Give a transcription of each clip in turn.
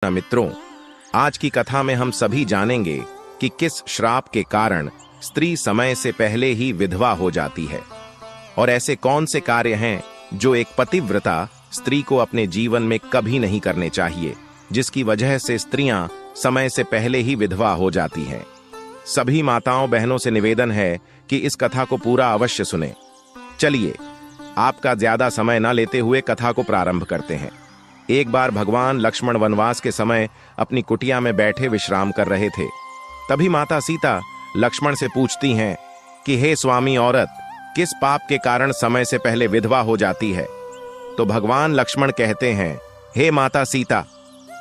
मित्रों, आज की कथा में हम सभी जानेंगे कि किस श्राप के कारण स्त्री समय से पहले ही विधवा हो जाती है और ऐसे कौन से कार्य हैं जो एक पतिव्रता स्त्री को अपने जीवन में कभी नहीं करने चाहिए, जिसकी वजह से स्त्रियां समय से पहले ही विधवा हो जाती हैं। सभी माताओं बहनों से निवेदन है कि इस कथा को पूरा अवश्य सुने। चलिए, आपका ज्यादा समय न लेते हुए कथा को प्रारंभ करते हैं। एक बार भगवान लक्ष्मण वनवास के समय अपनी कुटिया में बैठे विश्राम कर रहे थे। तभी माता सीता लक्ष्मण से पूछती हैं कि हे स्वामी, औरत किस पाप के कारण समय से पहले विधवा हो जाती है? तो भगवान लक्ष्मण कहते हैं, हे माता सीता,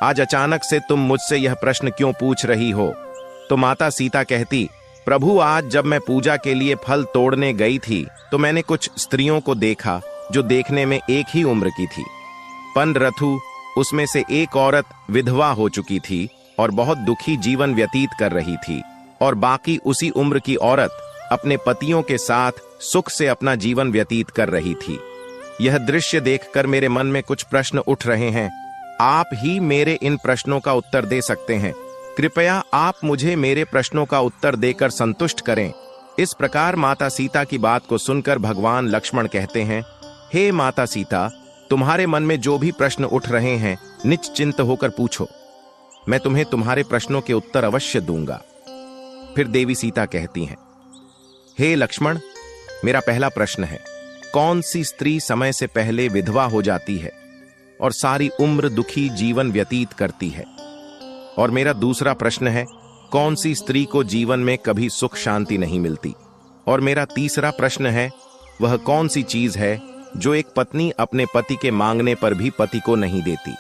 आज अचानक से तुम मुझसे यह प्रश्न क्यों पूछ रही हो? तो माता सीता कहती, प्रभु, आज जब मैं पूजा के लिए फल तोड़ने गई थी तो मैंने कुछ स्त्रियों को देखा जो देखने में एक ही उम्र की थी। पन रथु, उसमें से एक औरत विधवा हो चुकी थी और बहुत दुखी जीवन व्यतीत कर रही थी, और बाकी उसी उम्र की औरत अपने पतियों के साथ सुख से अपना जीवन व्यतीत कर रही थी। यह दृश्य देखकर मेरे मन में कुछ प्रश्न उठ रहे हैं। आप ही मेरे इन प्रश्नों का उत्तर दे सकते हैं। कृपया आप मुझे मेरे प्रश्नों का उत्तर देकर संतुष्ट करें। इस प्रकार माता सीता की बात को सुनकर भगवान लक्ष्मण कहते हैं, हे माता सीता, तुम्हारे मन में जो भी प्रश्न उठ रहे हैं निश्चिंत होकर पूछो, मैं तुम्हें तुम्हारे प्रश्नों के उत्तर अवश्य दूंगा। फिर देवी सीता कहती हैं, हे लक्ष्मण, मेरा पहला प्रश्न है, कौन सी स्त्री समय से पहले विधवा हो जाती है और सारी उम्र दुखी जीवन व्यतीत करती है? और मेरा दूसरा प्रश्न है, कौन सी स्त्री को जीवन में कभी सुख शांति नहीं मिलती? और मेरा तीसरा प्रश्न है, वह कौन सी चीज है जो एक पत्नी अपने पति के मांगने पर भी पति को नहीं देती?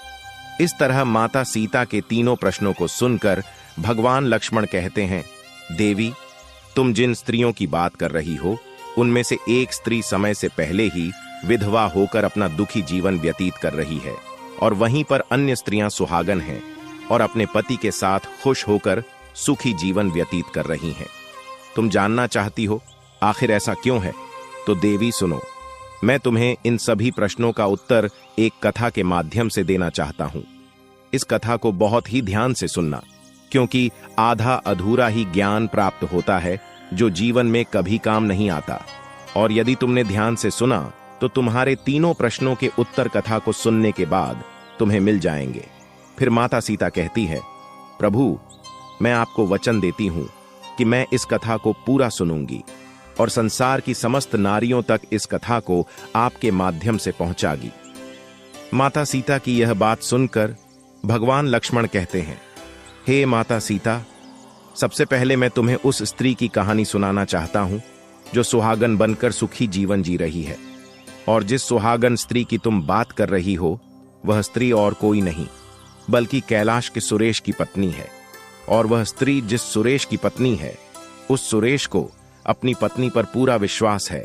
इस तरह माता सीता के तीनों प्रश्नों को सुनकर भगवान लक्ष्मण कहते हैं, देवी, तुम जिन स्त्रियों की बात कर रही हो उनमें से एक स्त्री समय से पहले ही विधवा होकर अपना दुखी जीवन व्यतीत कर रही है, और वहीं पर अन्य स्त्रियां सुहागन हैं और अपने पति के साथ खुश होकर सुखी जीवन व्यतीत कर रही हैं। तुम जानना चाहती हो आखिर ऐसा क्यों है? तो देवी सुनो, मैं तुम्हें इन सभी प्रश्नों का उत्तर एक कथा के माध्यम से देना चाहता हूं। इस कथा को बहुत ही ध्यान से सुनना, क्योंकि आधा अधूरा ही ज्ञान प्राप्त होता है जो जीवन में कभी काम नहीं आता। और यदि तुमने ध्यान से सुना तो तुम्हारे तीनों प्रश्नों के उत्तर कथा को सुनने के बाद तुम्हें मिल जाएंगे। फिर माता सीता कहती है, प्रभु, मैं आपको वचन देती हूं कि मैं इस कथा को पूरा सुनूंगी और संसार की समस्त नारियों तक इस कथा को आपके माध्यम से पहुंचागी। माता सीता की यह बात सुनकर भगवान लक्ष्मण कहते हैं, हे माता सीता, सबसे पहले मैं तुम्हें उस स्त्री की कहानी सुनाना चाहता हूं जो सुहागन बनकर सुखी जीवन जी रही है। और जिस सुहागन स्त्री की तुम बात कर रही हो वह स्त्री और कोई नहीं बल्कि कैलाश के सुरेश की पत्नी है। और वह स्त्री जिस सुरेश की पत्नी है, उस सुरेश को अपनी पत्नी पर पूरा विश्वास है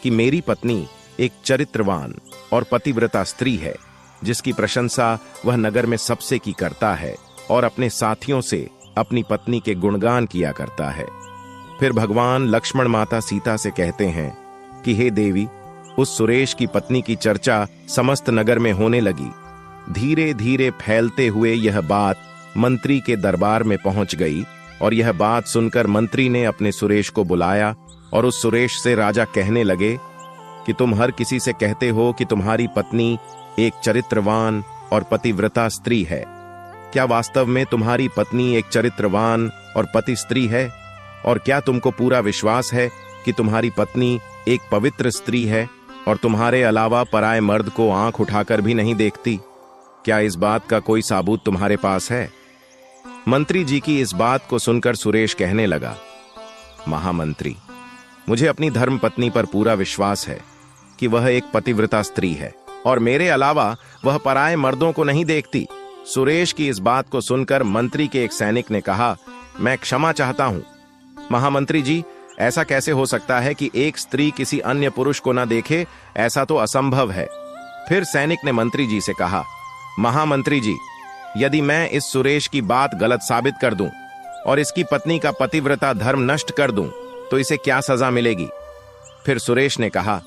कि मेरी पत्नी एक चरित्रवान और पतिव्रता स्त्री है, जिसकी प्रशंसा वह नगर में सबसे की करता है और अपने साथियों से अपनी पत्नी के गुणगान किया करता है। फिर भगवान लक्ष्मण माता सीता से कहते हैं कि हे देवी, उस सुरेश की पत्नी की चर्चा समस्त नगर में होने लगी। धीरे धीरे फैलते हुए यह बात मंत्री के दरबार में पहुंच गई, और यह बात सुनकर मंत्री ने अपने सुरेश को बुलाया और उस सुरेश से राजा कहने लगे कि तुम हर किसी से कहते हो कि तुम्हारी पत्नी एक चरित्रवान और पतिव्रता स्त्री है। क्या वास्तव में तुम्हारी पत्नी एक चरित्रवान और पति स्त्री है? और क्या तुमको पूरा विश्वास है कि तुम्हारी पत्नी एक पवित्र स्त्री है और तुम्हारे अलावा पराये मर्द को आंख उठाकर भी नहीं देखती? क्या इस बात का कोई सबूत तुम्हारे पास है? मंत्री जी की इस बात को सुनकर सुरेश कहने लगा, महामंत्री, मुझे अपनी धर्म पत्नी पर पूरा विश्वास है कि वह एक पतिव्रता स्त्री है और मेरे अलावा वह पराये मर्दों को नहीं देखती। सुरेश की इस बात को सुनकर मंत्री के एक सैनिक ने कहा, मैं क्षमा चाहता हूं महामंत्री जी, ऐसा कैसे हो सकता है कि एक स्त्री किसी अन्य पुरुष को न देखे? ऐसा तो असंभव है। फिर सैनिक ने मंत्री जी से कहा, महामंत्री जी, यदि मैं इस सुरेश की बात गलत साबित कर दूं और इसकी पत्नी का पतिव्रता धर्म नष्ट कर दूं तो इसे क्या सजा मिलेगी? फिर सुरेश ने कहा,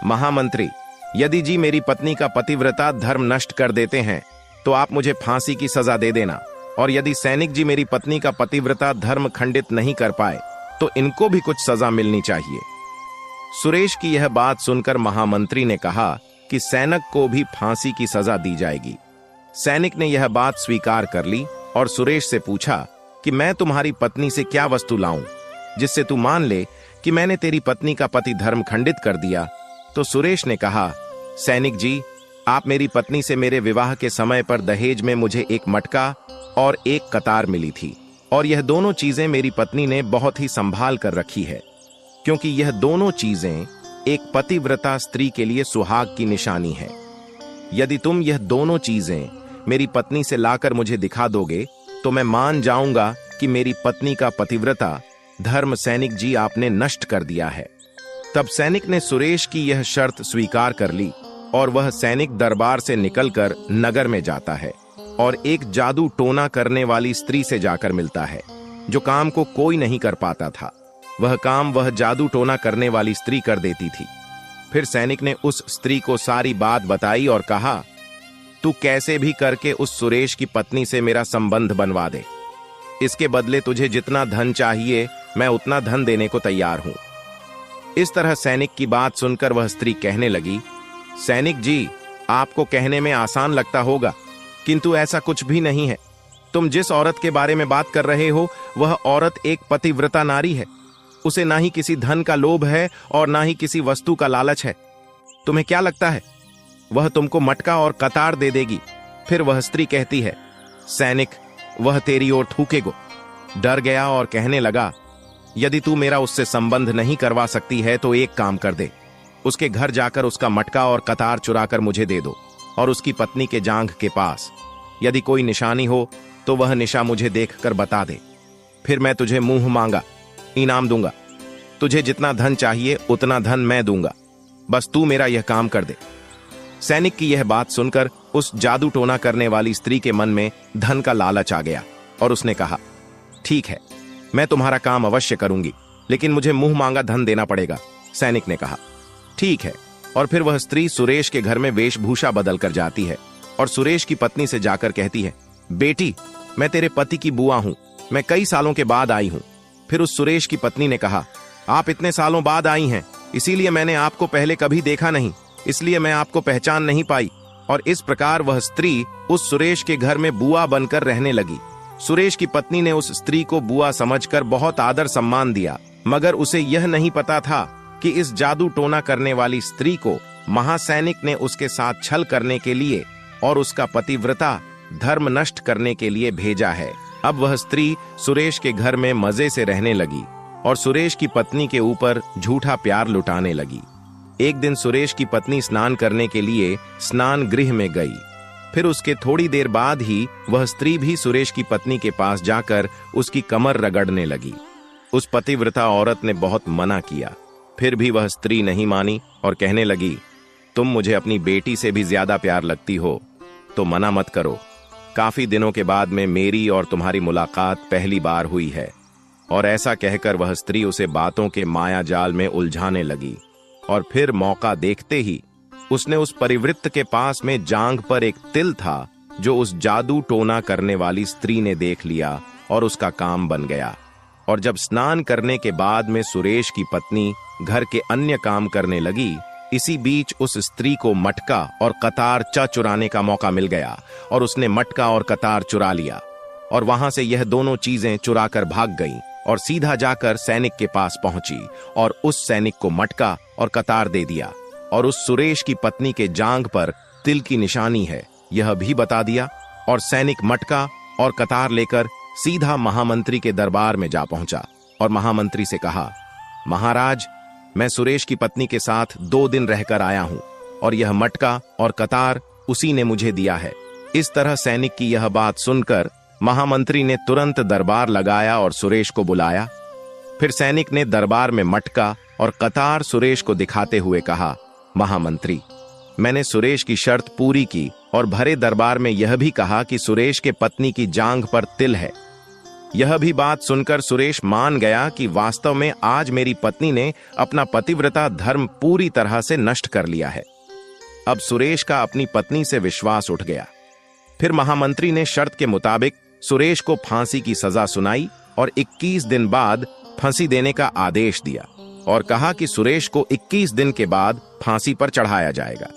महामंत्री, यदि जी मेरी पत्नी का पतिव्रता धर्म नष्ट कर देते हैं तो आप मुझे फांसी की सजा दे देना, और यदि सैनिक जी मेरी पत्नी का पतिव्रता धर्म खंडित नहीं कर पाए तो इनको भी कुछ सजा मिलनी चाहिए। सुरेश की यह बात सुनकर महामंत्री ने कहा कि सैनिक को भी फांसी की सजा दी जाएगी। सैनिक ने यह बात स्वीकार कर ली और सुरेश से पूछा कि मैं तुम्हारी पत्नी से क्या वस्तु लाऊं जिससे तू मान ले कि मैंने तेरी पत्नी का पति धर्म खंडित कर दिया। तो सुरेश ने कहा, सैनिक जी, आप मेरी पत्नी से मेरे विवाह के समय पर दहेज में मुझे एक मटका और एक कतार मिली थी, और यह दोनों चीजें मेरी पत्नी ने बहुत ही संभाल कर रखी है, क्योंकि यह दोनों चीजें एक पतिव्रता स्त्री के लिए सुहाग की निशानी है। यदि तुम यह दोनों चीजें मेरी पत्नी से लाकर मुझे दिखा दोगे तो मैं मान जाऊंगा कि मेरी पत्नी का पतिव्रता धर्म सैनिक जी आपने नष्ट कर दिया है। तब सैनिक ने सुरेश की यह शर्त स्वीकार कर ली और वह सैनिक दरबार से निकलकर नगर में जाता है और एक जादू टोना करने वाली स्त्री से जाकर मिलता है, जो काम को कोई नहीं कर पाता था। वह काम वह जादू टोना करने वाली स्त्री कर देती थी। फिर सैनिक ने उस स्त्री को सारी बात बताई और कहा, तू कैसे भी करके उस सुरेश की पत्नी से मेरा संबंध बनवा दे। इसके बदले तुझे जितना धन चाहिए मैं उतना धन देने को तैयार हूं। इस तरह सैनिक की बात सुनकर वह स्त्री कहने लगी, सैनिक जी, आपको कहने में आसान लगता होगा, किंतु ऐसा कुछ भी नहीं है। तुम जिस औरत के बारे में बात कर रहे हो वह औरत एक पतिव्रता नारी है। उसे ना ही किसी धन का लोभ है और ना ही किसी वस्तु का लालच है। तुम्हें क्या लगता है वह तुमको मटका और कतार दे देगी? फिर वह स्त्री कहती है, सैनिक, वह तेरी ओर थूकेगो। डर गया और कहने लगा, यदि तू मेरा उससे संबंध नहीं करवा सकती है तो एक काम कर दे, उसके घर जाकर उसका मटका और कतार चुराकर मुझे दे दो, और उसकी पत्नी के जांघ के पास यदि कोई निशानी हो तो वह निशा मुझे देखकर बता दे। फिर मैं तुझे मुंह मांगा इनाम दूंगा। तुझे जितना धन चाहिए उतना धन मैं दूंगा, बस तू मेरा यह काम कर दे। सैनिक की यह बात सुनकर उस जादू टोना करने वाली स्त्री के मन में धन का लालच आ गया और उसने कहा, ठीक है, मैं तुम्हारा काम अवश्य करूंगी, लेकिन मुझे मुंह मांगा धन देना पड़ेगा। सैनिक ने कहा, ठीक है। और फिर वह स्त्री सुरेश के घर में वेशभूषा बदल कर जाती है और सुरेश की पत्नी से जाकर कहती है, बेटी, मैं तेरे पति की बुआ हूं, मैं कई सालों के बाद आई हूं। फिर उस सुरेश की पत्नी ने कहा, आप इतने सालों बाद आई हैं, इसीलिए मैंने आपको पहले कभी देखा नहीं, इसलिए मैं आपको पहचान नहीं पाई। और इस प्रकार वह स्त्री उस सुरेश के घर में बुआ बनकर रहने लगी। सुरेश की पत्नी ने उस स्त्री को बुआ समझकर बहुत आदर सम्मान दिया, मगर उसे यह नहीं पता था कि इस जादू टोना करने वाली स्त्री को महासैनिक ने उसके साथ छल करने के लिए और उसका पतिव्रता धर्म नष्ट करने के लिए भेजा है। अब वह स्त्री सुरेश के घर में मजे से रहने लगी और सुरेश की पत्नी के ऊपर झूठा प्यार लुटाने लगी। एक दिन सुरेश की पत्नी स्नान करने के लिए स्नान गृह में गई। फिर उसके थोड़ी देर बाद ही वह स्त्री भी सुरेश की पत्नी के पास जाकर उसकी कमर रगड़ने लगी। उस पतिव्रता औरत ने बहुत मना किया, फिर भी वह स्त्री नहीं मानी और कहने लगी, तुम मुझे अपनी बेटी से भी ज्यादा प्यार लगती हो तो मना मत करो। काफी दिनों के बाद में मेरी और तुम्हारी मुलाकात पहली बार हुई है। और ऐसा कहकर वह स्त्री उसे बातों के माया जाल में उलझाने लगी। और फिर मौका देखते ही उसने उस परिवृत्त के पास में जांघ पर एक तिल था जो उस जादू टोना करने वाली स्त्री ने देख लिया और उसका काम बन गया। और जब स्नान करने के बाद में सुरेश की पत्नी घर के अन्य काम करने लगी, इसी बीच उस स्त्री को मटका और कतार चुराने का मौका मिल गया और उसने मटका और कतार चुरा लिया और वहां से यह दोनों चीजें चुराकर भाग गईं और सीधा जाकर सैनिक के पास पहुंची और उस सैनिक को मटका और कतार दे दिया और उस सुरेश की पत्नी के जांघ पर तिल की निशानी है यह भी बता दिया। और सैनिक मटका और कतार लेकर सीधा महामंत्री के दरबार में जा पहुंचा और महामंत्री से कहा, महाराज, मैं सुरेश की पत्नी के साथ 2 दिन रहकर आया हूं और यह मटका और कतार उसी ने मुझे दिया है। इस तरह सैनिक की यह बात सुनकर महामंत्री ने तुरंत दरबार लगाया और सुरेश को बुलाया। फिर सैनिक ने दरबार में मटका और कतार सुरेश को दिखाते हुए कहा, महामंत्री, मैंने सुरेश की शर्त पूरी की और भरे दरबार में यह भी कहा कि सुरेश के पत्नी की जांघ पर तिल है। यह भी बात सुनकर सुरेश मान गया कि वास्तव में आज मेरी पत्नी ने अपना पतिव्रता धर्म पूरी तरह से नष्ट कर लिया है। अब सुरेश का अपनी पत्नी से विश्वास उठ गया। फिर महामंत्री ने शर्त के मुताबिक सुरेश को फांसी की सजा सुनाई और 21 दिन बाद फांसी देने का आदेश दिया और कहा कि सुरेश को 21 दिन के बाद फांसी पर चढ़ाया जाएगा।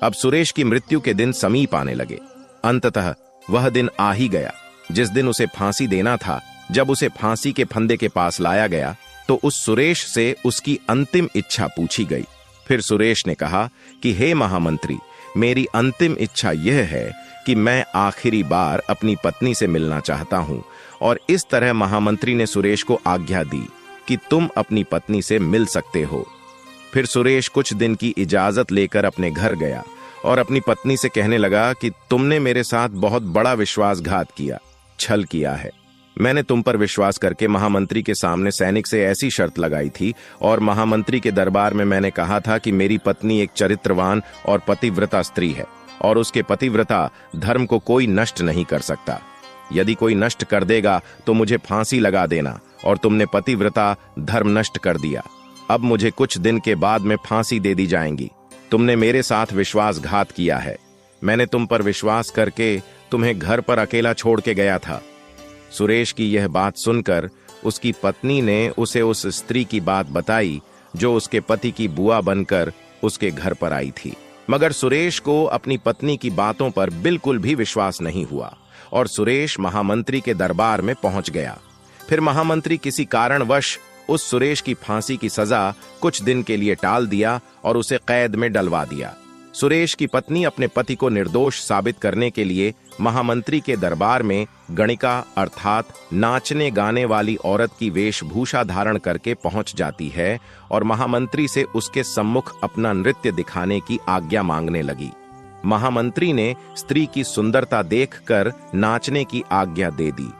अब सुरेश की मृत्यु के दिन समीप आने लगे। अंततः वह दिन आ ही गया जिस दिन उसे फांसी देना था। जब उसे फांसी के फंदे के पास लाया गया तो उस सुरेश से उसकी अंतिम इच्छा पूछी गई। फिर सुरेश ने कहा कि हे महामंत्री, मेरी अंतिम इच्छा यह है कि मैं आखिरी बार अपनी पत्नी से मिलना चाहता हूं। और इस तरह महामंत्री ने सुरेश को आज्ञा दी कि तुम अपनी पत्नी से मिल सकते हो। फिर सुरेश कुछ दिन की इजाजत लेकर अपने घर गया और अपनी पत्नी से कहने लगा कि तुमने मेरे साथ बहुत बड़ा विश्वासघात किया, छल किया है। मैंने तुम पर विश्वास करके महामंत्री के सामने सैनिक से ऐसी शर्त लगाई थी और महामंत्री के दरबार में मैंने कहा था कि मेरी पत्नी एक चरित्रवान और पतिव्रता स्त्री है और उसके पतिव्रता धर्म को कोई नष्ट नहीं कर सकता। यदि कोई नष्ट कर देगा तो मुझे फांसी लगा देना, और तुमने पतिव्रता धर्म नष्ट कर दिया। अब मुझे कुछ दिन के बाद में फांसी दे दी जाएगी। तुमने मेरे साथ विश्वासघात किया है। मैंने तुम पर विश्वास करके तुम्हें घर पर अकेला छोड़ के गया था। सुरेश की यह बात सुनकर उसकी पत्नी ने उसे उस स्त्री की बात बताई जो उसके पति की बुआ बनकर उसके घर पर आई थी। मगर सुरेश को अपनी पत्नी की बातों पर बिल्कुल भी विश्वास नहीं हुआ और सुरेश महामंत्री के दरबार में पहुंच गया। फिर महामंत्री किसी कारणवश उस सुरेश की फांसी की सजा कुछ दिन के लिए टाल दिया और उसे कैद में डलवा दिया। सुरेश की पत्नी अपने पति को निर्दोष साबित करने के लिए महामंत्री के दरबार में गणिका अर्थात नाचने गाने वाली औरत की वेशभूषा धारण करके पहुंच जाती है और महामंत्री से उसके सम्मुख अपना नृत्य दिखाने की आज्ञा मांगने लगी। महामंत्री ने स्त्री की सुंदरता देखकर नाचने की आज्ञा दे दी।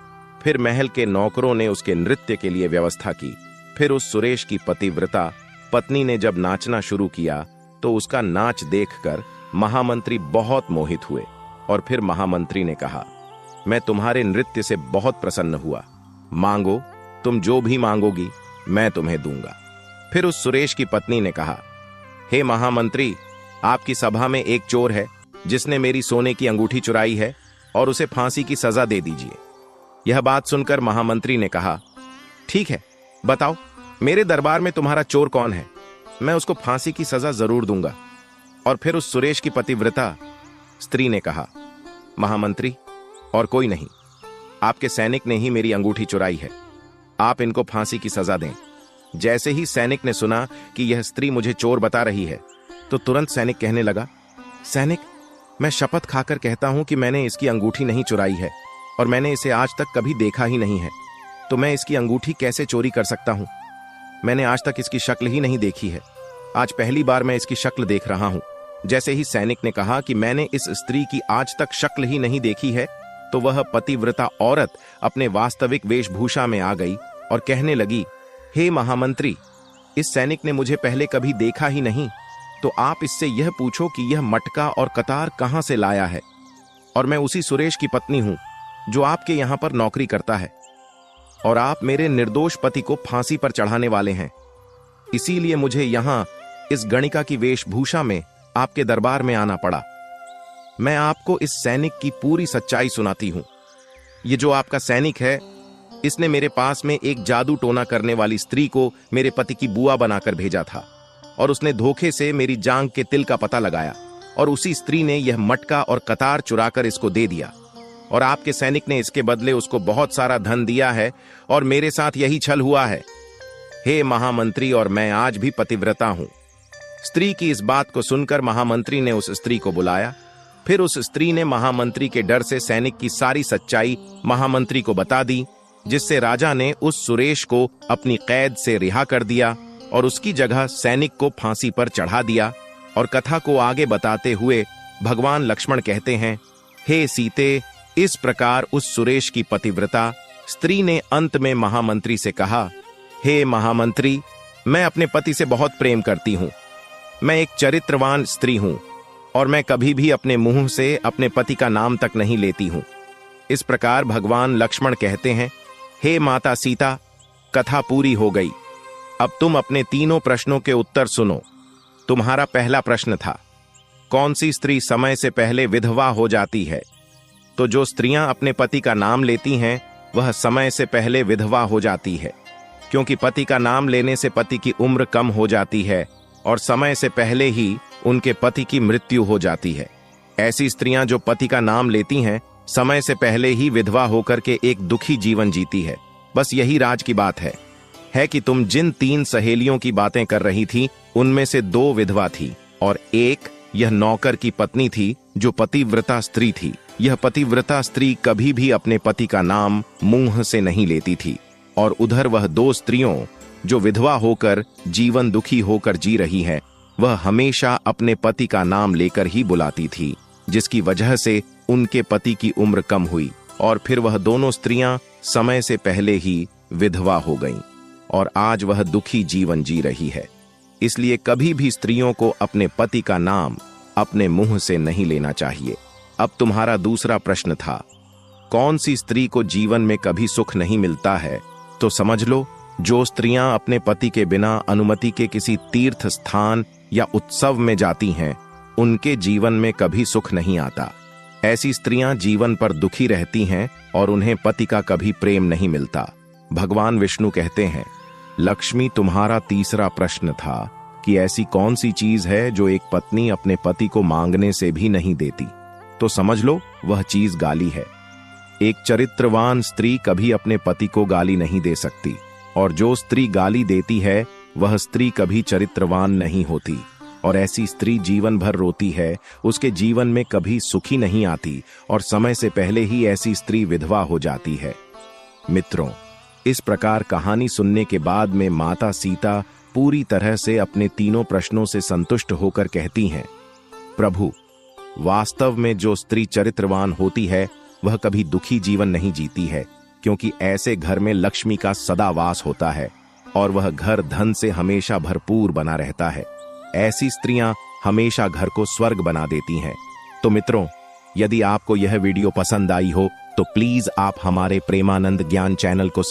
फिर महल के नौकरों ने उसके नृत्य के लिए व्यवस्था की। फिर उस सुरेश की पतिव्रता पत्नी ने जब नाचना शुरू किया तो उसका नाच देखकर महामंत्री बहुत मोहित हुए और फिर महामंत्री ने कहा, मैं तुम्हारे नृत्य से बहुत प्रसन्न हुआ। मांगो, तुम जो भी मांगोगी मैं तुम्हें दूंगा। फिर उस सुरेश की पत्नी ने कहा, हे महामंत्री, आपकी सभा में एक चोर है जिसने मेरी सोने की अंगूठी चुराई है और उसे फांसी की सजा दे दीजिए। यह बात सुनकर महामंत्री ने कहा, ठीक है, बताओ मेरे दरबार में तुम्हारा चोर कौन है, मैं उसको फांसी की सजा जरूर दूंगा। और फिर उस सुरेश की पतिव्रता स्त्री ने कहा, महामंत्री, और कोई नहीं, आपके सैनिक ने ही मेरी अंगूठी चुराई है, आप इनको फांसी की सजा दें। जैसे ही सैनिक ने सुना कि यह स्त्री मुझे चोर बता रही है तो तुरंत सैनिक कहने लगा, सैनिक, मैं शपथ खाकर कहता हूं कि मैंने इसकी अंगूठी नहीं चुराई है और मैंने इसे आज तक कभी देखा ही नहीं है, तो मैं इसकी अंगूठी कैसे चोरी कर सकता हूं? मैंने आज तक इसकी शक्ल ही नहीं देखी है, आज पहली बार मैं इसकी शक्ल देख रहा हूं। जैसे ही सैनिक ने कहा कि मैंने इस स्त्री की आज तक शक्ल ही नहीं देखी है, तो वह पतिव्रता औरत अपने वास्तविक वेशभूषा में आ गई और कहने लगी, हे महामंत्री, इस सैनिक ने मुझे पहले कभी देखा ही नहीं, तो आप इससे यह पूछो कि यह मटका और कतार कहां से लाया है। और मैं उसी सुरेश की पत्नी हूं जो आपके यहां पर नौकरी करता है और आप मेरे निर्दोष पति को फांसी पर चढ़ाने वाले हैं। इसीलिए मुझे यहां इस गणिका की वेशभूषा में आपके दरबार में आना पड़ा। मैं आपको इस सैनिक की पूरी सच्चाई सुनाती हूं। ये जो आपका सैनिक है, इसने मेरे पास में एक जादू टोना करने वाली स्त्री को मेरे पति की बुआ बनाकर भेजा था और उसने धोखे से मेरी जांघ के तिल का पता लगाया और उसी स्त्री ने यह मटका और कतार चुराकर इसको दे दिया और आपके सैनिक ने इसके बदले उसको बहुत सारा धन दिया है और मेरे साथ यही छल हुआ है। हे महामंत्री, और मैं आज भी पतिव्रता हूं। स्त्री की इस बात को सुनकर महामंत्री ने उस स्त्री को बुलाया। फिर उस स्त्री ने महामंत्री के डर से सैनिक की सारी सच्चाई महामंत्री को बता दी, जिससे राजा ने उस सुरेश को अपनी कैद से रिहा कर दिया और उसकी जगह सैनिक को फांसी पर चढ़ा दिया। और कथा को आगे बताते हुए भगवान लक्ष्मण कहते हैं, हे सीते, इस प्रकार उस सुरेश की पतिव्रता स्त्री ने अंत में महामंत्री से कहा, हे महामंत्री, मैं अपने पति से बहुत प्रेम करती हूं। मैं एक चरित्रवान स्त्री हूं और मैं कभी भी अपने मुंह से अपने पति का नाम तक नहीं लेती हूं। इस प्रकार भगवान लक्ष्मण कहते हैं, हे माता सीता, कथा पूरी हो गई। अब तुम अपने तीनों प्रश्नों के उत्तर सुनो। तुम्हारा पहला प्रश्न था, कौन सी स्त्री समय से पहले विधवा हो जाती है? तो जो स्त्रियां अपने पति का नाम लेती हैं वह समय से पहले विधवा हो जाती है, क्योंकि पति का नाम लेने से पति की उम्र कम हो जाती है और समय से पहले ही उनके पति की मृत्यु हो जाती है। ऐसी स्त्रियां जो पति का नाम लेती हैं समय से पहले ही विधवा होकर के एक दुखी जीवन जीती है। बस यही राज की बात है कि तुम जिन 3 सहेलियों की बातें कर रही थी उनमें से 2 विधवा थी और एक यह नौकर की पत्नी थी जो पतिव्रता स्त्री थी। यह पतिव्रता स्त्री कभी भी अपने पति का नाम मुंह से नहीं लेती थी और उधर वह 2 स्त्रियों जो विधवा होकर जीवन दुखी होकर जी रही है वह हमेशा अपने पति का नाम लेकर ही बुलाती थी, जिसकी वजह से उनके पति की उम्र कम हुई और फिर वह दोनों स्त्रियां समय से पहले ही विधवा हो गईं और आज वह दुखी जीवन जी रही है। इसलिए कभी भी स्त्रियों को अपने पति का नाम अपने मुंह से नहीं लेना चाहिए। अब तुम्हारा दूसरा प्रश्न था, कौन सी स्त्री को जीवन में कभी सुख नहीं मिलता है? तो समझ लो, जो स्त्रियां अपने पति के बिना अनुमति के किसी तीर्थ स्थान या उत्सव में जाती हैं उनके जीवन में कभी सुख नहीं आता। ऐसी स्त्रियां जीवन पर दुखी रहती हैं और उन्हें पति का कभी प्रेम नहीं मिलता। भगवान विष्णु कहते हैं, लक्ष्मी, तुम्हारा तीसरा प्रश्न था कि ऐसी कौन सी चीज है जो एक पत्नी अपने पति को मांगने से भी नहीं देती? तो समझ लो, वह चीज गाली है। एक चरित्रवान स्त्री कभी अपने पति को गाली नहीं दे सकती और जो स्त्री गाली देती है वह स्त्री कभी चरित्रवान नहीं होती और ऐसी स्त्री जीवन भर रोती है, उसके जीवन में कभी सुखी नहीं आती और समय से पहले ही ऐसी स्त्री विधवा हो जाती है। मित्रों, इस प्रकार कहानी सुनने के बाद में माता सीता पूरी तरह से अपने 3 प्रश्नों से संतुष्ट होकर कहती हैं, प्रभु, वास्तव में जो स्त्री चरित्रवान होती है वह कभी दुखी जीवन नहीं जीती है, क्योंकि ऐसे घर में लक्ष्मी का सदा वास होता है और वह घर धन से हमेशा भरपूर बना रहता है। ऐसी स्त्रियां हमेशा घर को स्वर्ग बना देती हैं। तो मित्रों, यदि आपको यह वीडियो पसंद आई हो तो प्लीज आप हमारे प्रेमानंद ज्ञान चैनल को